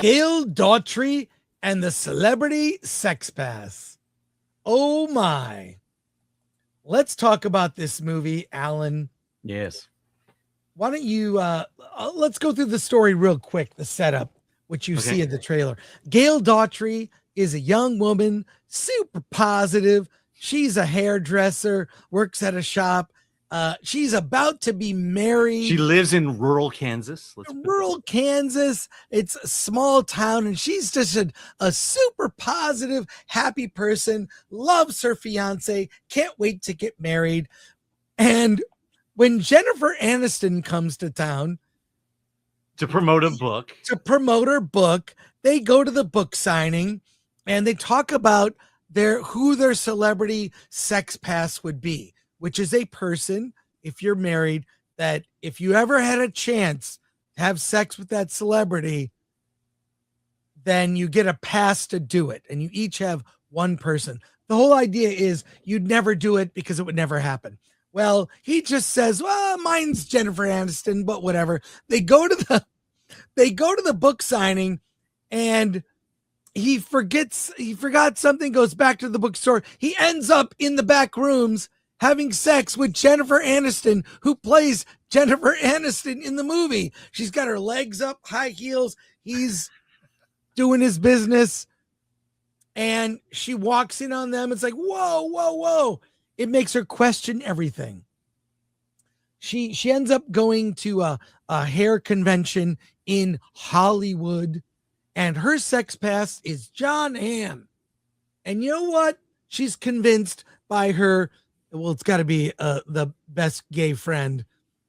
Gail Daughtry and the Celebrity Sex Pass. Oh my. Let's talk about this movie, Alan. Yes. Why don't you let's go through the story real quick, the setup, which you see in the trailer. Gail Daughtry is a young woman, super positive. She's a hairdresser, works at a shop. She's about to be married. She lives in rural Kansas. Rural Kansas. It's a small town, and she's just a super positive, happy person, loves her fiance, can't wait to get married. And when Jennifer Aniston comes to town to promote her book, they go to the book signing and they talk about who their celebrity sex pass would be, which is a person, if you're married, that if you ever had a chance to have sex with that celebrity, then you get a pass to do it. And you each have one person. The whole idea is you'd never do it because it would never happen. Well, he just says, well, mine's Jennifer Aniston, but whatever. They go to the book signing and he forgot something, goes back to the bookstore. He ends up in the back rooms having sex with Jennifer Aniston, who plays Jennifer Aniston in the movie. She's got her legs up, high heels. He's doing his business. And she walks in on them. It's like, whoa, whoa, whoa. It makes her question everything. She ends up going to a hair convention in Hollywood, and her sex pass is John Hamm. And you know what? She's convinced by her, well, it's got to be the best gay friend.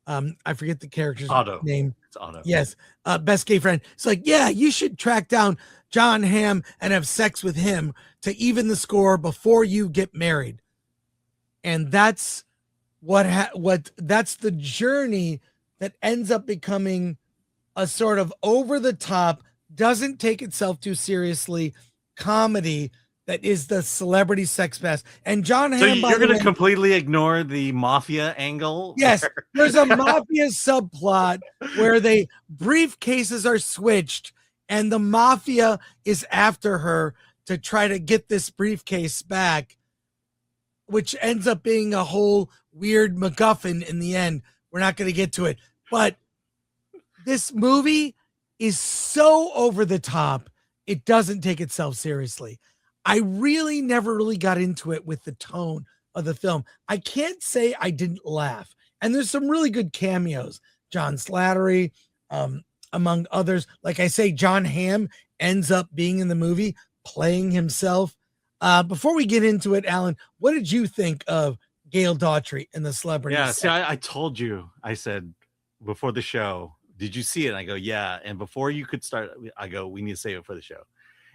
I forget the character's name. It's Otto. Yes, best gay friend. It's like, yeah, you should track down John Hamm and have sex with him to even the score before you get married. And that's that's the journey that ends up becoming a sort of over the top, doesn't take itself too seriously comedy that is the Celebrity Sex Pass. And John Hamm, so you're going to completely ignore the mafia angle? Yes, there's a mafia subplot where briefcases are switched and the mafia is after her to try to get this briefcase back, which ends up being a whole weird MacGuffin in the end. We're not going to get to it. But this movie is so over the top, it doesn't take itself seriously. I really never really got into it with the tone of the film. I can't say I didn't laugh. And there's some really good cameos. John Slattery, among others. Like I say, John Hamm ends up being in the movie, playing himself. Before we get into it, Alan, what did you think of Gail Daughtry and the Celebrity? Yeah, see, I told you, I said before the show, did you see it? And I go, yeah. And before you could start, I go, we need to save it for the show.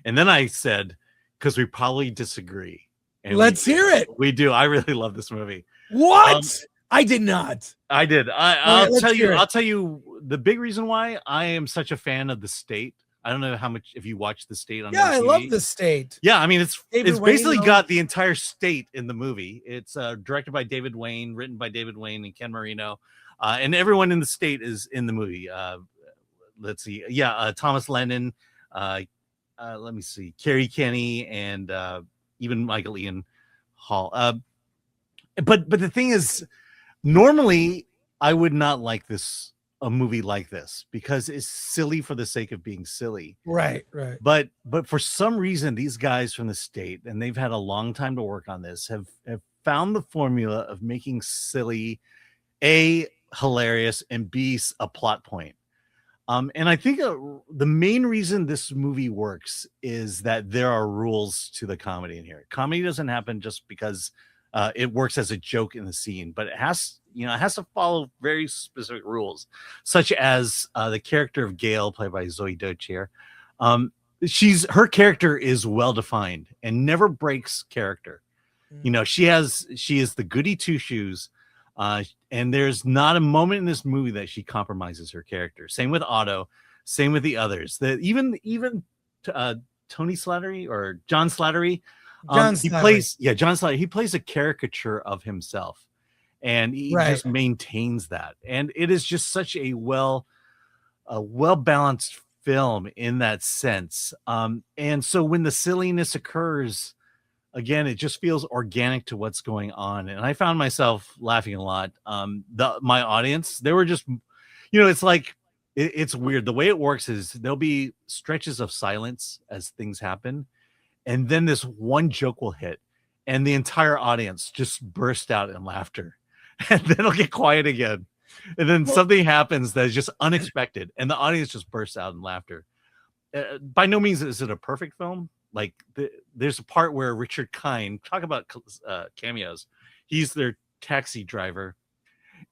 And then I said, because we probably disagree. And let's hear it. We do. I really love this movie. What? I did not. I did. I'll tell you. I'll tell you the big reason why I am such a fan of The State. I don't know how much if you watch The State on. Yeah, TV. I love The State. Yeah, I mean it's basically got the entire state in the movie. It's directed by David Wayne, written by David Wayne and Ken Marino, and everyone in the state is in the movie. Let's see. Yeah, Thomas Lennon. Let me see. Carrie Kenny and even Michael Ian Hall. But the thing is, normally I would not like a movie like this because it's silly for the sake of being silly. Right. But for some reason, these guys from the state, and they've had a long time to work on this, have found the formula of making silly, A, hilarious, and B, a plot point. And I think the main reason this movie works is that there are rules to the comedy in here. Comedy doesn't happen just because it works as a joke in the scene, but it has to follow very specific rules, such as the character of Gail, played by Zoe Deutscher. Her character is well defined and never breaks character. She is the goody two shoes. And there's not a moment in this movie that she compromises her character. Same with Otto, same with the others. Even Tony Slattery or John Slattery. John Slattery. He plays a caricature of himself, and he just maintains that. And it is just such a well balanced film in that sense. And so when the silliness occurs, again, it just feels organic to what's going on. And I found myself laughing a lot. My audience, they were just, it's like, it's weird. The way it works is there'll be stretches of silence as things happen. And then this one joke will hit and the entire audience just burst out in laughter. And then it'll get quiet again. And then something happens that is just unexpected. And the audience just bursts out in laughter. By no means is it a perfect film. Like there's a part where Richard Kind, talk about cameos. He's their taxi driver.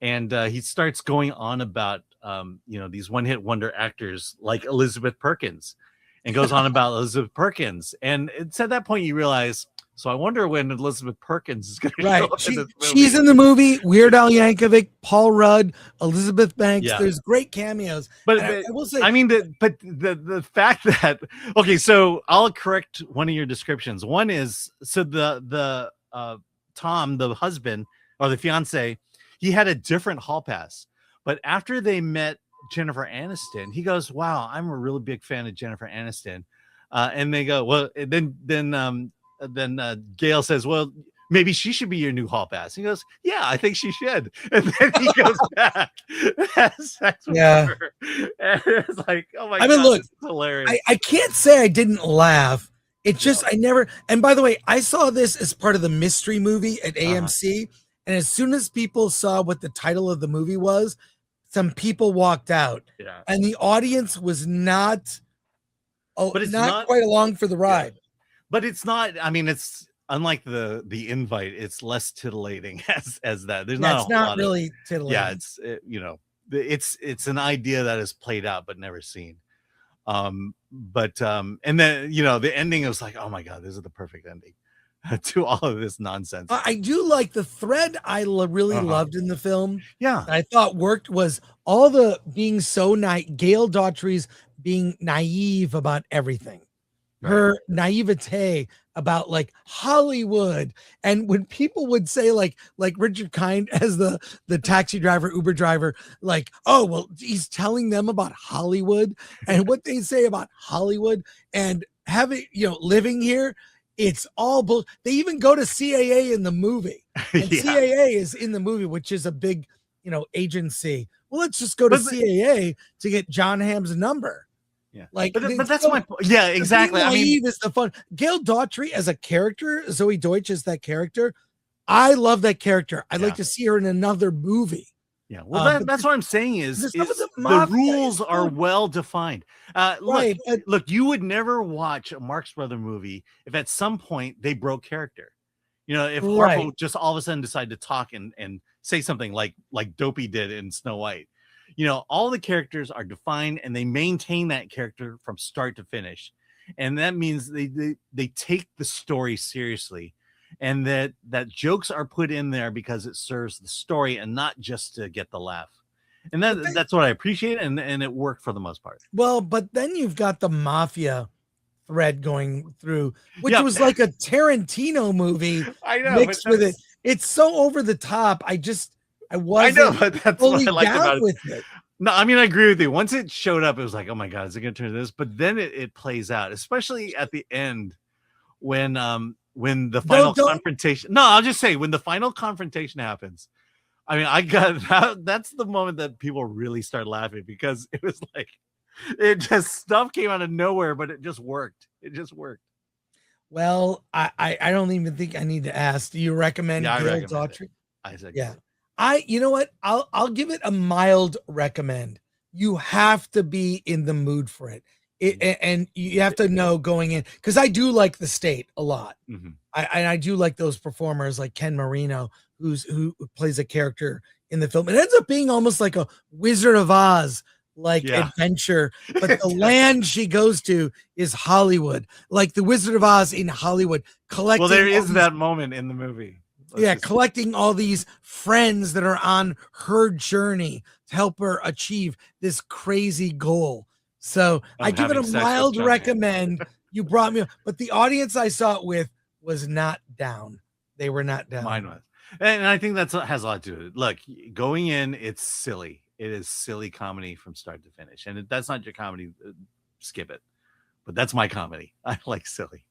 And he starts going on about, these one-hit wonder actors like Elizabeth Perkins, and goes on about Elizabeth Perkins. And it's at that point you realize, so I wonder when Elizabeth Perkins is going to show up in this movie. She's in the movie. Weird Al Yankovic, Paul Rudd, Elizabeth Banks. Yeah. There's great cameos. But I will say, I mean, the fact that, okay, so I'll correct one of your descriptions. One is, so the Tom, the husband or the fiance, he had a different hall pass. But after they met Jennifer Aniston, he goes, "Wow, I'm a really big fan of Jennifer Aniston." And they go, "Well," then Gail says, "Well, maybe she should be your new hall pass." He goes, "Yeah, I think she should." And then he goes back and has sex with her. And it's like, oh my God, look, this is hilarious. I can't say I didn't laugh. It just, I never, and by the way, I saw this as part of the mystery movie at AMC. And as soon as people saw what the title of the movie was, some people walked out. Yeah. And the audience was not quite along for the ride. Yeah. But it's not, I mean, it's unlike the invite, it's less tittillating as that. There's not it's not really titillating. Yeah, it's an idea that is played out but never seen. And then the ending was like, oh my God, this is the perfect ending to all of this nonsense. I do like the thread I really loved in the film. Yeah, I thought worked was all the being so Gail Daughtry's being naive about everything. Right. Her naivete about like Hollywood. And when people would say like Richard Kind as the taxi driver, Uber driver, like, oh, well, he's telling them about Hollywood and what they say about Hollywood and having, living here. It's all bull. They even go to CAA in the movie. And CAA is in the movie, which is a big, agency. Well, let's just go to CAA to get John Hamm's number. Yeah, like, but that's my point. Yeah, exactly. I mean, is the fun. Gail Daughtry as a character, Zoe Deutsch as that character. I love that character. I'd like to see her in another movie. Yeah, well, that's what I'm saying is the rules are well defined. Look, you would never watch a Marx Brother movie if at some point they broke character. If Harpo just all of a sudden decided to talk and say something like Dopey did in Snow White. All the characters are defined and they maintain that character from start to finish. And that means they take the story seriously. And that jokes are put in there because it serves the story and not just to get the laugh. And that's what I appreciate, and it worked for the most part. Well, but then you've got the mafia thread going through, which was like a Tarantino movie. I know, mixed with it. It's so over the top. I wasn't but that's what I liked about with it. No, I mean, I agree with you. Once it showed up, it was like, oh my God, is it going to turn to this? But then it plays out, especially at the end when the final confrontation. No, I'll just say when the final confrontation happens. I mean, I got that's the moment that people really start laughing because it was like stuff came out of nowhere, but it just worked. It just worked. Well, I don't even think I need to ask. Do you recommend Gail Daughtry? I said, yeah. You know what? I'll give it a mild recommend. You have to be in the mood for it. And you have to know going in, because I do like The State a lot. Mm-hmm. I do like those performers like Ken Marino, who plays a character in the film. It ends up being almost like a Wizard of Oz adventure, but the land she goes to is Hollywood, like the Wizard of Oz in Hollywood. Collecting. Well, there is that moment in the movie. Collecting all these friends that are on her journey to help her achieve this crazy goal. So I give it a mild recommend. You brought me, but the audience I saw it with was not down. They were not down. Mine was. And I think that has a lot to do with it. Look, going in, it's silly. It is silly comedy from start to finish. And that's not your comedy. skip it. But that's my comedy. I like silly.